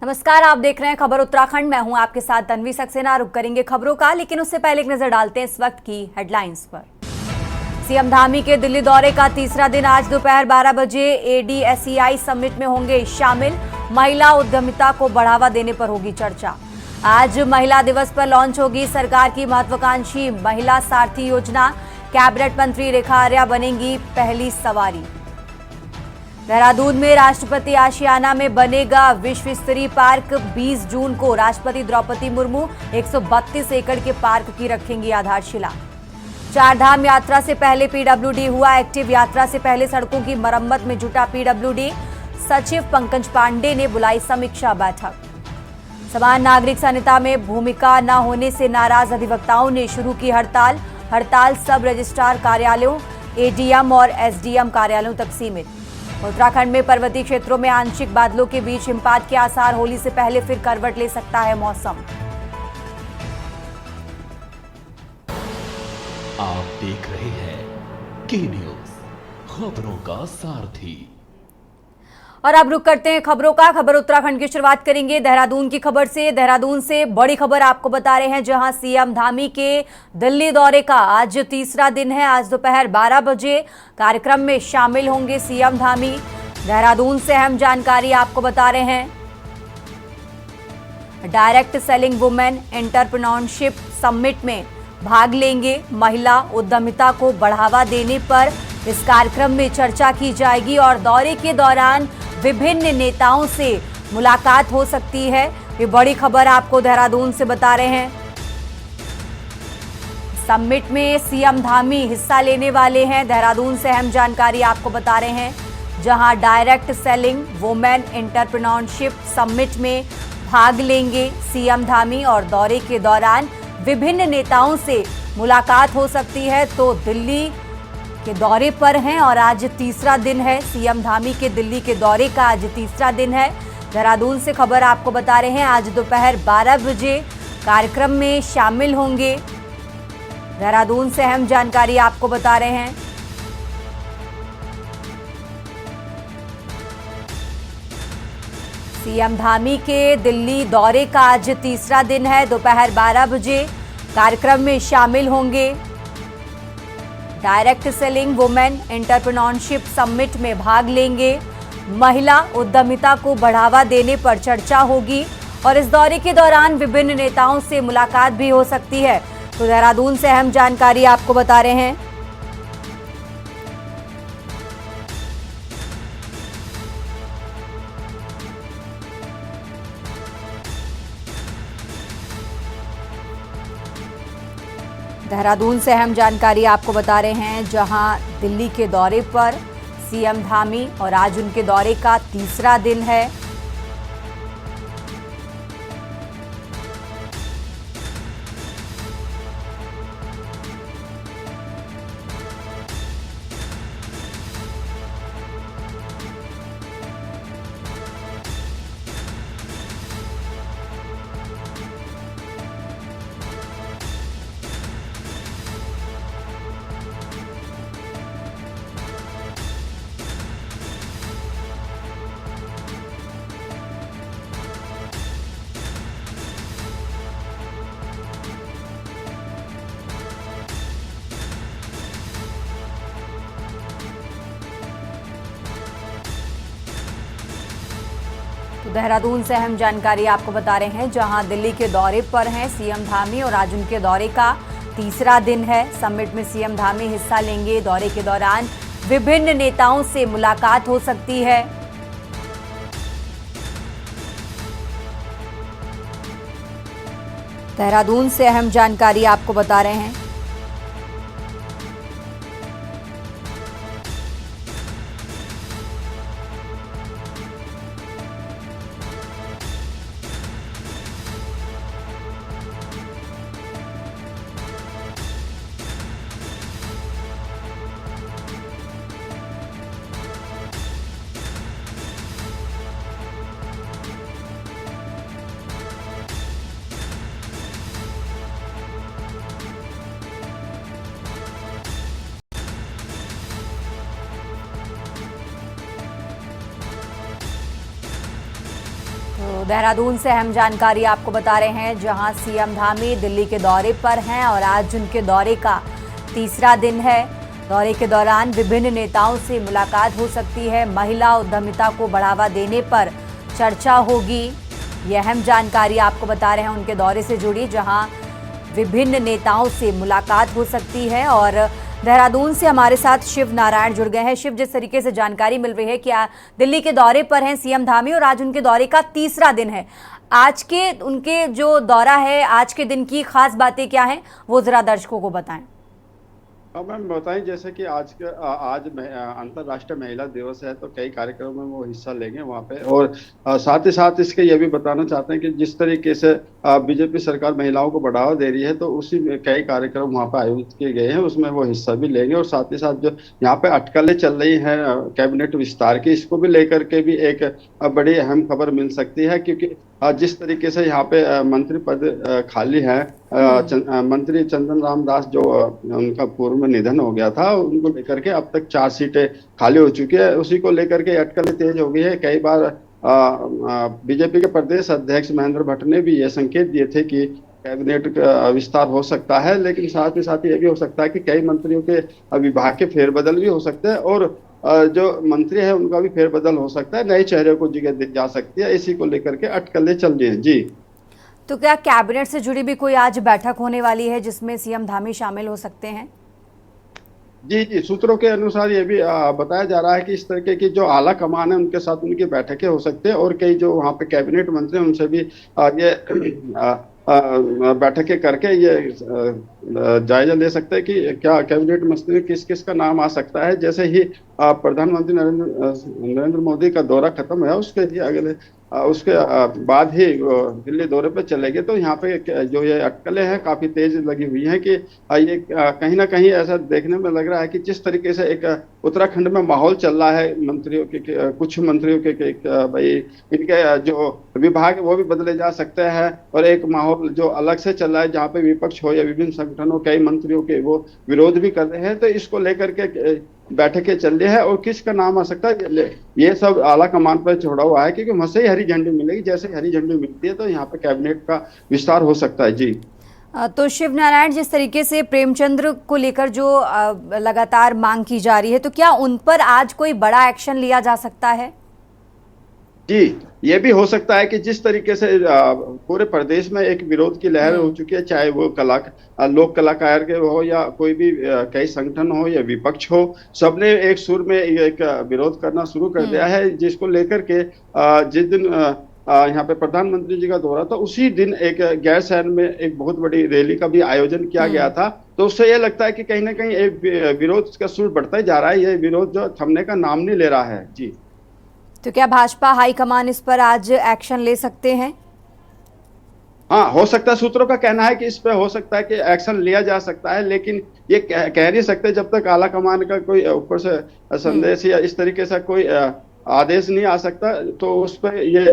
नमस्कार, आप देख रहे हैं खबर उत्तराखंड। मैं हूं आपके साथ तन्वी सक्सेना। रुक करेंगे खबरों का, लेकिन उससे पहले एक नजर डालते हैं इस वक्त की हेडलाइंस पर। सीएम धामी के दिल्ली दौरे का तीसरा दिन आज दोपहर 12 बजे ADSEI समिट में होंगे शामिल। महिला उद्यमिता को बढ़ावा देने पर होगी चर्चा। आज महिला दिवस पर लॉन्च होगी सरकार की महत्वाकांक्षी महिला सारथी योजना। कैबिनेट मंत्री रेखा आर्या बनेंगी पहली सवारी। देहरादून में राष्ट्रपति आशियाना में बनेगा विश्व स्तरीय पार्क। 20 जून को राष्ट्रपति द्रौपदी मुर्मू 132 एकड़ के पार्क की रखेंगी आधारशिला। चारधाम यात्रा से पहले PWD हुआ एक्टिव। यात्रा से पहले सड़कों की मरम्मत में जुटा PWD। सचिव पंकज पांडे ने बुलाई समीक्षा बैठक। समान नागरिक संहिता में भूमिका न होने से नाराज अधिवक्ताओं ने शुरू की हड़ताल। हड़ताल सब रजिस्ट्रार कार्यालयों, ADM और SDM कार्यालयों तक सीमित। उत्तराखंड में पर्वतीय क्षेत्रों में आंशिक बादलों के बीच हिमपात के आसार। होली से पहले फिर करवट ले सकता है मौसम। आप देख रहे हैं के न्यूज, खबरों का सारथी। और अब रुक करते हैं खबरों का। खबर उत्तराखंड की शुरुआत करेंगे देहरादून की खबर से। देहरादून से बड़ी खबर आपको बता रहे हैं, जहां सीएम धामी के दिल्ली दौरे का आज तीसरा दिन है। आज दोपहर 12 बजे कार्यक्रम में शामिल होंगे सीएम धामी। देहरादून से अहम जानकारी आपको बता रहे हैं। Direct selling women entrepreneurship summit में भाग लेंगे। महिला उद्यमिता को बढ़ावा देने पर इस कार्यक्रम में चर्चा की जाएगी और दौरे के दौरान विभिन्न नेताओं से मुलाकात हो सकती है। ये बड़ी खबर आपको देहरादून से बता रहे हैं। समिट में सीएम धामी हिस्सा लेने वाले हैं। देहरादून से अहम जानकारी आपको बता रहे हैं, जहां direct selling women entrepreneurship summit में भाग लेंगे सीएम धामी और दौरे के दौरान विभिन्न नेताओं से मुलाकात हो सकती है। तो दिल्ली के दौरे पर हैं और आज तीसरा दिन है सीएम धामी के दिल्ली के दौरे का। आज तीसरा दिन है। देहरादून से खबर आपको बता रहे हैं, आज दोपहर 12 बजे कार्यक्रम में शामिल होंगे। देहरादून से अहम जानकारी आपको बता रहे हैं। सीएम धामी के दिल्ली दौरे का आज तीसरा दिन है। दोपहर 12 बजे कार्यक्रम में शामिल होंगे। Direct selling women entrepreneurship summit में भाग लेंगे। महिला उद्यमिता को बढ़ावा देने पर चर्चा होगी और इस दौरे के दौरान विभिन्न नेताओं से मुलाकात भी हो सकती है। तो देहरादून से अहम जानकारी आपको बता रहे हैं। देहरादून से अहम जानकारी आपको बता रहे हैं, जहां दिल्ली के दौरे पर सीएम धामी और आज उनके दौरे का तीसरा दिन है। देहरादून से अहम जानकारी आपको बता रहे हैं, जहां दिल्ली के दौरे पर हैं सीएम धामी और आज उनके दौरे का तीसरा दिन है। समिट में सीएम धामी हिस्सा लेंगे। दौरे के दौरान विभिन्न नेताओं से मुलाकात हो सकती है। देहरादून से अहम जानकारी आपको बता रहे हैं। तो देहरादून से अहम जानकारी आपको बता रहे हैं, जहां सीएम धामी दिल्ली के दौरे पर हैं और आज उनके दौरे का तीसरा दिन है। दौरे के दौरान विभिन्न नेताओं से मुलाकात हो सकती है। महिला उद्यमिता को बढ़ावा देने पर चर्चा होगी। ये अहम जानकारी आपको बता रहे हैं उनके दौरे से जुड़ी, जहां विभिन्न नेताओं से मुलाकात हो सकती है। और देहरादून से हमारे साथ शिव नारायण जुड़ गए हैं। शिव, जिस तरीके से जानकारी मिल रही है कि दिल्ली के दौरे पर हैं सीएम धामी और आज उनके दौरे का तीसरा दिन है, आज के उनके जो दौरा है, आज के दिन की खास बातें क्या हैं, वो जरा दर्शकों को बताएं। अब मैम बताएं, जैसे कि आज अंतर्राष्ट्रीय महिला दिवस है, तो कई कार्यक्रमों में वो हिस्सा लेंगे वहाँ पे। और साथ ही साथ इसके ये भी बताना चाहते हैं कि जिस तरीके से बीजेपी सरकार महिलाओं को बढ़ावा दे रही है, तो उसी में कई कार्यक्रम वहाँ पे आयोजित किए गए हैं, उसमें वो हिस्सा भी लेंगे। और साथ ही साथ जो यहाँ पे अटकलें चल रही हैं कैबिनेट विस्तार की, इसको भी लेकर के भी एक बड़ी अहम खबर मिल सकती है। क्योंकि जिस तरीके से यहाँ पे मंत्री पद खाली है, मंत्री चंदन राम दास जो उनका पूर्व में निधन हो गया था, उनको लेकर के अब तक 4 सीटें खाली हो चुकी है। उसी को लेकर के अटकलें तेज हो गई है। कई बार बीजेपी के प्रदेश अध्यक्ष महेंद्र भट्ट ने भी ये संकेत दिए थे कि कैबिनेट का विस्तार हो सकता है, लेकिन साथ ही साथ ये भी हो सकता है कि कई मंत्रियों के विभाग के फेरबदल भी हो सकते हैं और जो मंत्री है उनका भी फेरबदल हो सकता है, नए चेहरे को जगह दी जा सकती है। इसी को लेकर के अटकलें चल रही हैं। जी, तो क्या कैबिनेट से जुड़ी भी कोई आज बैठक होने वाली है जिसमें सीएम धामी शामिल हो सकते हैं? जी, सूत्रों के अनुसार ये भी बताया जा रहा है कि इस तरीके की जो आला कमान है उनके साथ उनकी बैठकें हो सकती है और कई जो वहाँ पे कैबिनेट मंत्री हैं उनसे भी ये बैठकें करके ये जायजा ले सकते हैं कि क्या कैबिनेट मंत्री में किस किस का नाम आ सकता है। जैसे ही प्रधानमंत्री नरेंद्र मोदी का दौरा खत्म है, उसके बाद ही दिल्ली दौरे पे चले गए, तो यहाँ पे जो ये अटकलें हैं काफी तेज लगी हुई हैं कि ये कहीं ना कहीं ऐसा देखने में लग रहा है कि जिस तरीके से एक उत्तराखंड में माहौल चल रहा है मंत्रियों के कुछ मंत्रियों के भाई इनके जो विभाग वो भी बदले जा सकते हैं और एक माहौल जो अलग से चल रहा है जहाँ पे विपक्ष हो या विभिन्न संगठनों कई मंत्रियों के वो विरोध भी कर रहे हैं, तो इसको लेकर के बैठकें चल रही है। और किसका नाम आ सकता है ये सब आला कमान पर छोड़ा हुआ है, क्योंकि वहां से ही हरी झंडी मिलेगी। जैसे हरी झंडी मिलती है तो यहाँ पे कैबिनेट का विस्तार हो सकता है। जी, तो शिव नारायण, जिस तरीके से प्रेमचंद्र को लेकर जो लगातार मांग की जा रही है, तो क्या उन पर आज कोई बड़ा एक्शन लिया जा सकता है? जी, ये भी हो सकता है कि जिस तरीके से पूरे प्रदेश में एक विरोध की लहर हो चुकी है, चाहे वो लोक कलाकार के हो या कोई भी कई संगठन हो या विपक्ष हो, सबने एक सुर में एक विरोध करना शुरू कर दिया है, जिसको लेकर के जिस दिन यहाँ पे प्रधानमंत्री जी का दौरा था, उसी दिन एक गैरसैंण में एक बहुत बड़ी रैली का भी आयोजन किया गया था। तो उससे ये लगता है कि कहीं ना कहीं एक विरोध का सुर बढ़ता ही जा रहा है, ये विरोध जो थमने का नाम नहीं ले रहा है। जी, तो क्या भाजपा हाईकमान इस पर आज एक्शन ले सकते हैं? हाँ, हो सकता है। सूत्रों का कहना है कि इस पे हो सकता है कि एक्शन लिया जा सकता है, लेकिन ये कह नहीं सकते जब तक आला कमान का कोई ऊपर से संदेश या इस तरीके से कोई आदेश नहीं आ सकता, तो उस पर ये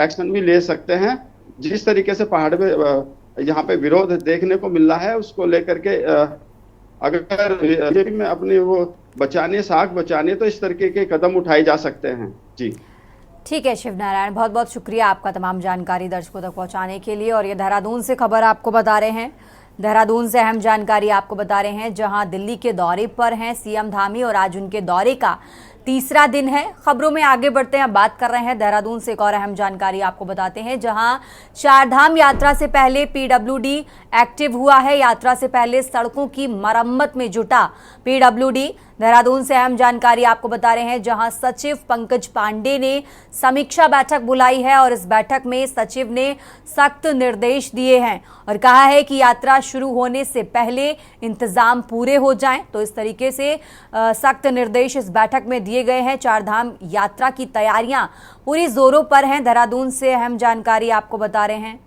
एक्शन भी ले सकते हैं। जिस तरीके से पहाड़ पे यहाँ पे विरोध देखने को मिल रहा है, उसको लेकर के अगर बीजेपी में अपनी वो साख बचाने, तो इस तरीके के कदम उठाए जा सकते हैं। जी, ठीक है शिव नारायण, बहुत बहुत शुक्रिया आपका तमाम जानकारी दर्शकों तक पहुंचाने के लिए। और ये देहरादून से खबर आपको बता रहे हैं, देहरादून से अहम जानकारी आपको बता रहे हैं, जहां दिल्ली के दौरे पर हैं सीएम धामी और आज उनके दौरे का तीसरा दिन है। खबरों में आगे बढ़ते हैं, बात कर रहे हैं देहरादून से एक और अहम जानकारी आपको बताते हैं, जहां चारधाम यात्रा से पहले पीडब्ल्यूडी एक्टिव हुआ है। यात्रा से पहले सड़कों की मरम्मत में जुटा पीडब्ल्यूडी। देहरादून से अहम जानकारी आपको बता रहे हैं, जहां सचिव पंकज पांडे ने समीक्षा बैठक बुलाई है और इस बैठक में सचिव ने सख्त निर्देश दिए हैं और कहा है कि यात्रा शुरू होने से पहले इंतजाम पूरे हो जाएं। तो इस तरीके से सख्त निर्देश इस बैठक में दिए गए हैं। चारधाम यात्रा की तैयारियां पूरी जोरों पर हैं। देहरादून से अहम जानकारी आपको बता रहे हैं।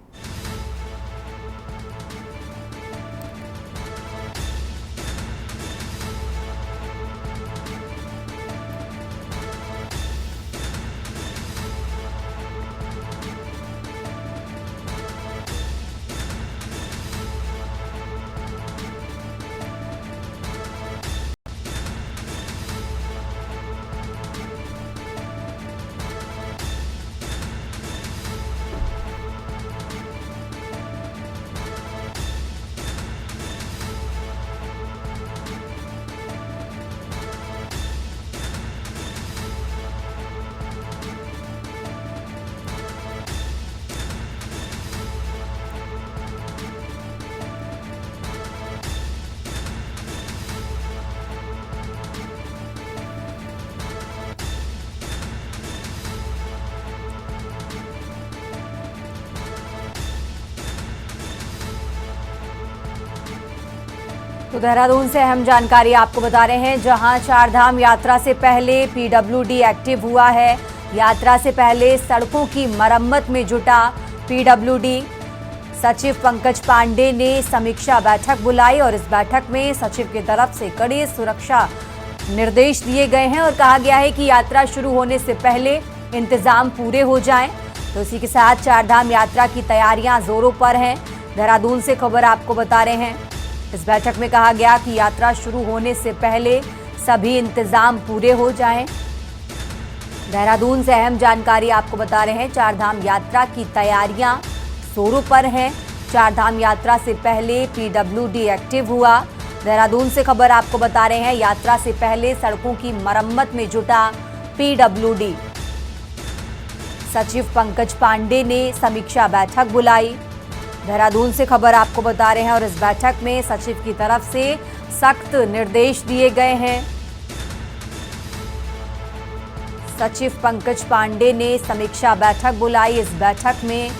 तो देहरादून से अहम जानकारी आपको बता रहे हैं, जहां चारधाम यात्रा से पहले पीडब्ल्यूडी एक्टिव हुआ है। यात्रा से पहले सड़कों की मरम्मत में जुटा पीडब्ल्यूडी। सचिव पंकज पांडे ने समीक्षा बैठक बुलाई और इस बैठक में सचिव की तरफ से कड़ी सुरक्षा निर्देश दिए गए हैं और कहा गया है कि यात्रा शुरू होने से पहले इंतजाम पूरे हो जाएं। तो इसी के साथ चारधाम यात्रा की तैयारियां जोरों पर हैं। देहरादून से खबर आपको बता रहे हैं, इस बैठक में कहा गया कि यात्रा शुरू होने से पहले सभी इंतजाम पूरे हो जाएं। देहरादून से अहम जानकारी आपको बता रहे हैं, चारधाम यात्रा की तैयारियां जोरों पर हैं। चारधाम यात्रा से पहले पीडब्ल्यूडी एक्टिव हुआ। देहरादून से खबर आपको बता रहे हैं, यात्रा से पहले सड़कों की मरम्मत में जुटा पीडब्ल्यूडी। सचिव पंकज पांडे ने समीक्षा बैठक बुलाई। देहरादून से खबर आपको बता रहे हैं और इस बैठक में सचिव की तरफ से सख्त निर्देश दिए गए हैं। सचिव पंकज पांडे ने समीक्षा बैठक बुलाई। इस बैठक में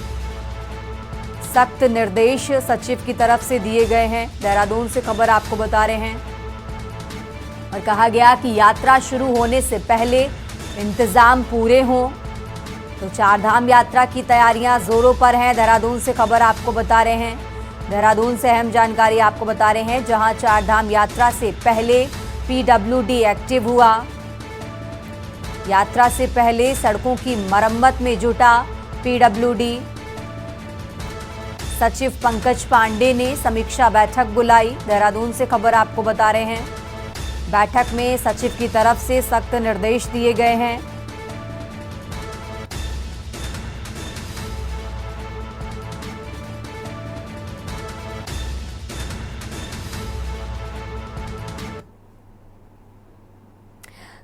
सख्त निर्देश सचिव की तरफ से दिए गए हैं। देहरादून से खबर आपको बता रहे हैं और कहा गया कि यात्रा शुरू होने से पहले इंतजाम पूरे हों। तो चारधाम यात्रा की तैयारियां जोरों पर हैं। देहरादून से खबर आपको बता रहे हैं, देहरादून से अहम जानकारी आपको बता रहे हैं, जहां चारधाम यात्रा से पहले पीडब्ल्यूडी एक्टिव हुआ। यात्रा से पहले सड़कों की मरम्मत में जुटा पीडब्ल्यूडी। सचिव पंकज पांडे ने समीक्षा बैठक बुलाई। देहरादून से खबर आपको बता रहे हैं, बैठक में सचिव की तरफ से सख्त निर्देश दिए गए हैं।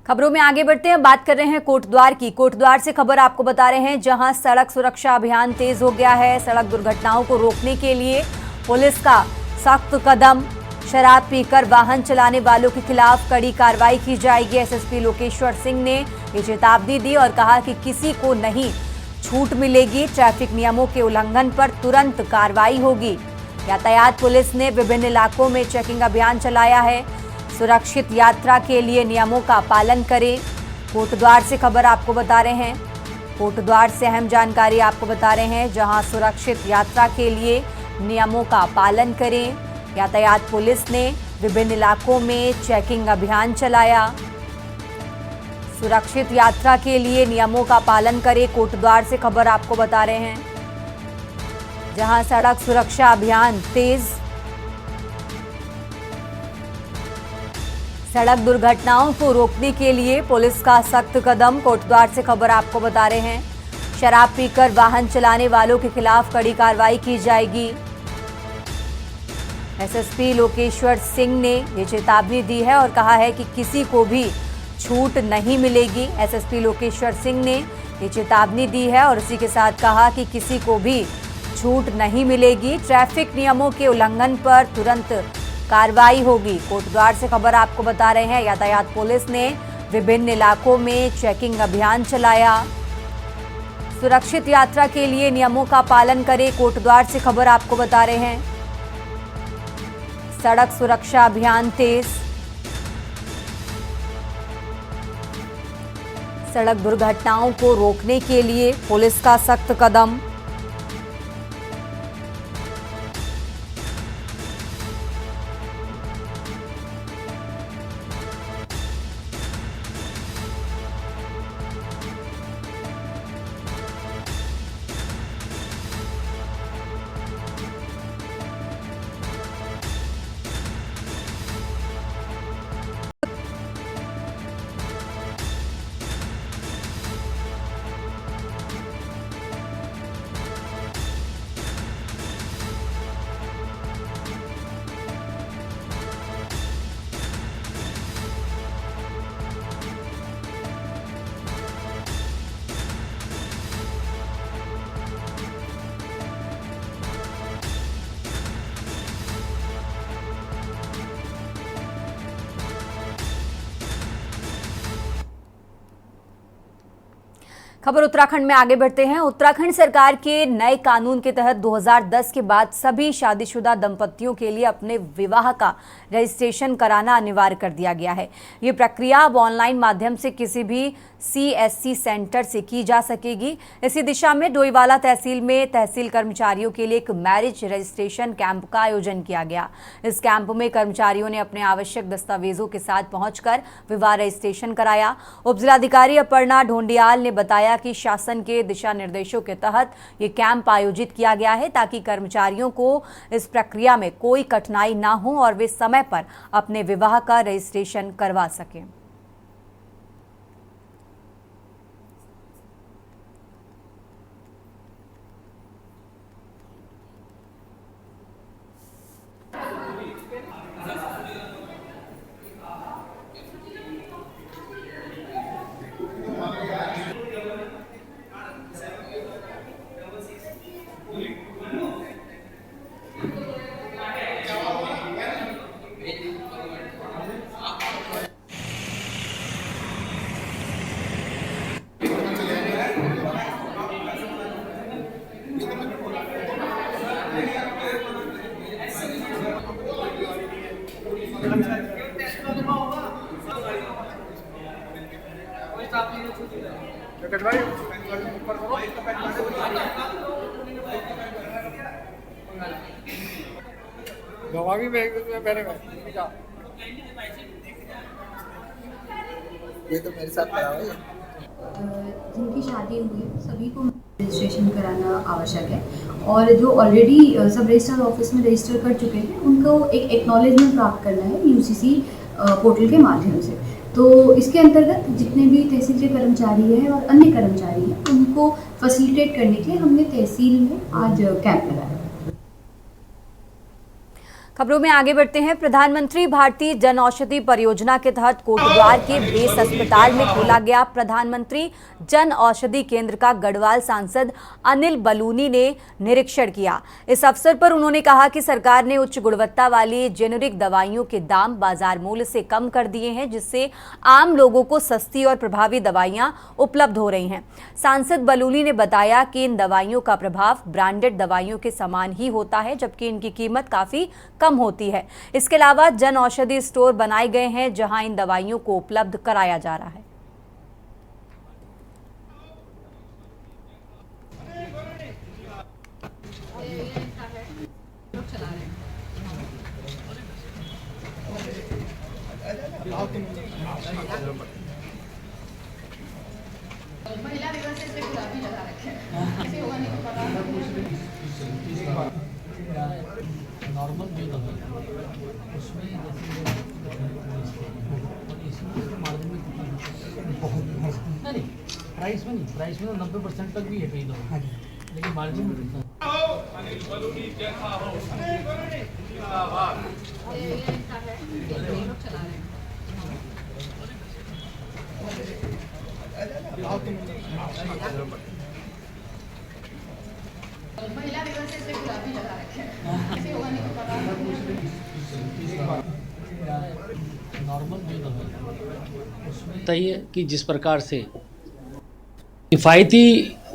खबरों में आगे बढ़ते हैं, बात कर रहे हैं कोटद्वार की। कोटद्वार से खबर आपको बता रहे हैं, जहां सड़क सुरक्षा अभियान तेज हो गया है। सड़क दुर्घटनाओं को रोकने के लिए पुलिस का सख्त कदम। शराब पीकर वाहन चलाने वालों के खिलाफ कड़ी कार्रवाई की जाएगी। एसएसपी लोकेश्वर सिंह ने ये चेतावनी दी और कहा कि किसी को नहीं छूट मिलेगी। ट्रैफिक नियमों के उल्लंघन पर तुरंत कार्रवाई होगी। यातायात पुलिस ने विभिन्न इलाकों में चेकिंग अभियान चलाया है। सुरक्षित यात्रा के लिए नियमों का पालन करें। कोटद्वार से खबर आपको बता रहे हैं, कोटद्वार से अहम जानकारी आपको बता रहे हैं, जहां सुरक्षित यात्रा के लिए नियमों का पालन करें। यातायात पुलिस ने विभिन्न इलाकों में चेकिंग अभियान चलाया। सुरक्षित यात्रा के लिए नियमों का पालन करें। कोटद्वार से खबर आपको बता रहे हैं, जहां सड़क सुरक्षा अभियान तेज। सड़क दुर्घटनाओं को रोकने के लिए पुलिस का सख्त कदम। कोटद्वार से खबर आपको बता रहे हैं, शराब पीकर वाहन चलाने वालों के खिलाफ कड़ी कार्रवाई की जाएगी। एसएसपी लोकेश्वर सिंह ने ये चेतावनी दी है और कहा है कि किसी को भी छूट नहीं मिलेगी। एसएसपी लोकेश्वर सिंह ने ये चेतावनी दी है और इसी के साथ कहा कि किसी को भी छूट नहीं मिलेगी। ट्रैफिक नियमों के उल्लंघन पर तुरंत कार्रवाई होगी। कोटद्वार से खबर आपको बता रहे हैं, यातायात पुलिस ने विभिन्न इलाकों में चेकिंग अभियान चलाया। सुरक्षित यात्रा के लिए नियमों का पालन करें। कोटद्वार से खबर आपको बता रहे हैं, सड़क सुरक्षा अभियान तेज। सड़क दुर्घटनाओं को रोकने के लिए पुलिस का सख्त कदम। खबर उत्तराखंड में आगे बढ़ते हैं। उत्तराखंड सरकार के नए कानून के तहत 2010 के बाद सभी शादीशुदा दंपतियों के लिए अपने विवाह का रजिस्ट्रेशन कराना अनिवार्य कर दिया गया है। ये प्रक्रिया अब ऑनलाइन माध्यम से किसी भी CSC सेंटर से की जा सकेगी। इसी दिशा में डोईवाला तहसील में तहसील कर्मचारियों के लिए एक मैरिज रजिस्ट्रेशन कैंप का आयोजन किया गया। इस कैंप में कर्मचारियों ने अपने आवश्यक दस्तावेजों के साथ पहुंचकर विवाह रजिस्ट्रेशन कराया। उप जिलाधिकारी अपर्णा ढोंडियाल ने बताया कि शासन के दिशा निर्देशों के तहत ये कैंप आयोजित किया गया है ताकि कर्मचारियों को इस प्रक्रिया में कोई कठिनाई ना हो और वे समय पर अपने विवाह का रजिस्ट्रेशन करवा सकें। गवामी में ये तो मेरे साथ पड़ा हुआ है। जिनकी शादी हुई है सभी को रजिस्ट्रेशन कराना आवश्यक है और जो ऑलरेडी सब रजिस्ट्रार ऑफिस में रजिस्टर कर चुके हैं उनको एक एक्नॉलेजमेंट प्राप्त करना है UCC पोर्टल के माध्यम से। तो इसके अंतर्गत जितने भी तहसील के कर्मचारी हैं और अन्य कर्मचारी हैं उनको फैसिलिटेट करने के लिए हमने तहसील में आज कैंप लगाया। खबरों में आगे बढ़ते हैं। प्रधानमंत्री भारतीय जन औषधि परियोजना के तहत कोटद्वार के बेस अस्पताल में खोला गया प्रधानमंत्री जन औषधि केंद्र का गढ़वाल सांसद अनिल बलूनी ने निरीक्षण किया। इस अवसर पर उन्होंने कहा कि सरकार ने उच्च गुणवत्ता वाली जेनेरिक दवाइयों के दाम बाजार मूल्य से कम कर दिए हैं, जिससे आम लोगों को सस्ती और प्रभावी दवाइयां उपलब्ध हो रही हैं। सांसद बलूनी ने बताया कि इन दवाइयों का प्रभाव ब्रांडेड दवाइयों के समान ही होता है, जबकि इनकी कीमत काफी कम होती है। इसके अलावा जन औषधि स्टोर बनाए गए हैं जहां इन दवाइयों को उपलब्ध कराया जा रहा है। महिला दिवस से गुलाबी लगा रखे हैं, ऐसे होगा नहीं तो पता नॉर्मल जो दवा है उसमें इसमें मार्जिन में बहुत नहीं, प्राइस में तो 90% तक भी है कई दवा, लेकिन मार्जिन में महिला दिवस से गुलाबी लगा रखे हैं, ऐसे होगा नहीं तो पता नॉर्मल जो दवा है उसमें बताइए कि जिस प्रकार से किफ़ायती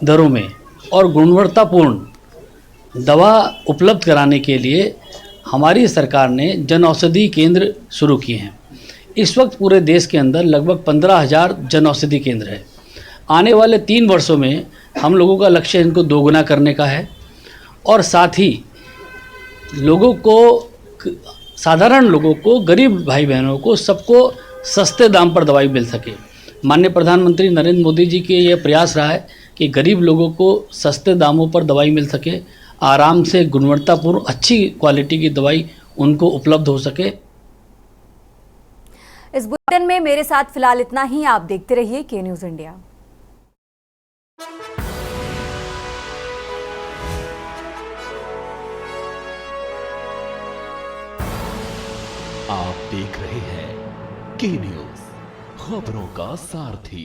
दरों में और गुणवत्तापूर्ण दवा उपलब्ध कराने के लिए हमारी सरकार ने जन औषधि केंद्र शुरू किए हैं। इस वक्त पूरे देश के अंदर लगभग 15,000 जन औषधि केंद्र है। आने वाले 3 वर्षों में हम लोगों का लक्ष्य इनको दोगुना करने का है और साथ ही लोगों को, साधारण लोगों को, गरीब भाई बहनों को, सबको सस्ते दाम पर दवाई मिल सके। माननीय प्रधानमंत्री नरेंद्र मोदी जी के ये प्रयास रहा है कि गरीब लोगों को सस्ते दामों पर दवाई मिल सके, आराम से गुणवत्तापूर्ण अच्छी क्वालिटी की दवाई उनको उपलब्ध हो सके। इस बुलेटिन में मेरे साथ फिलहाल इतना ही। आप देखते रहिए के न्यूज़ इंडिया। आप देख रहे हैं के न्यूज़, खबरों का सारथी।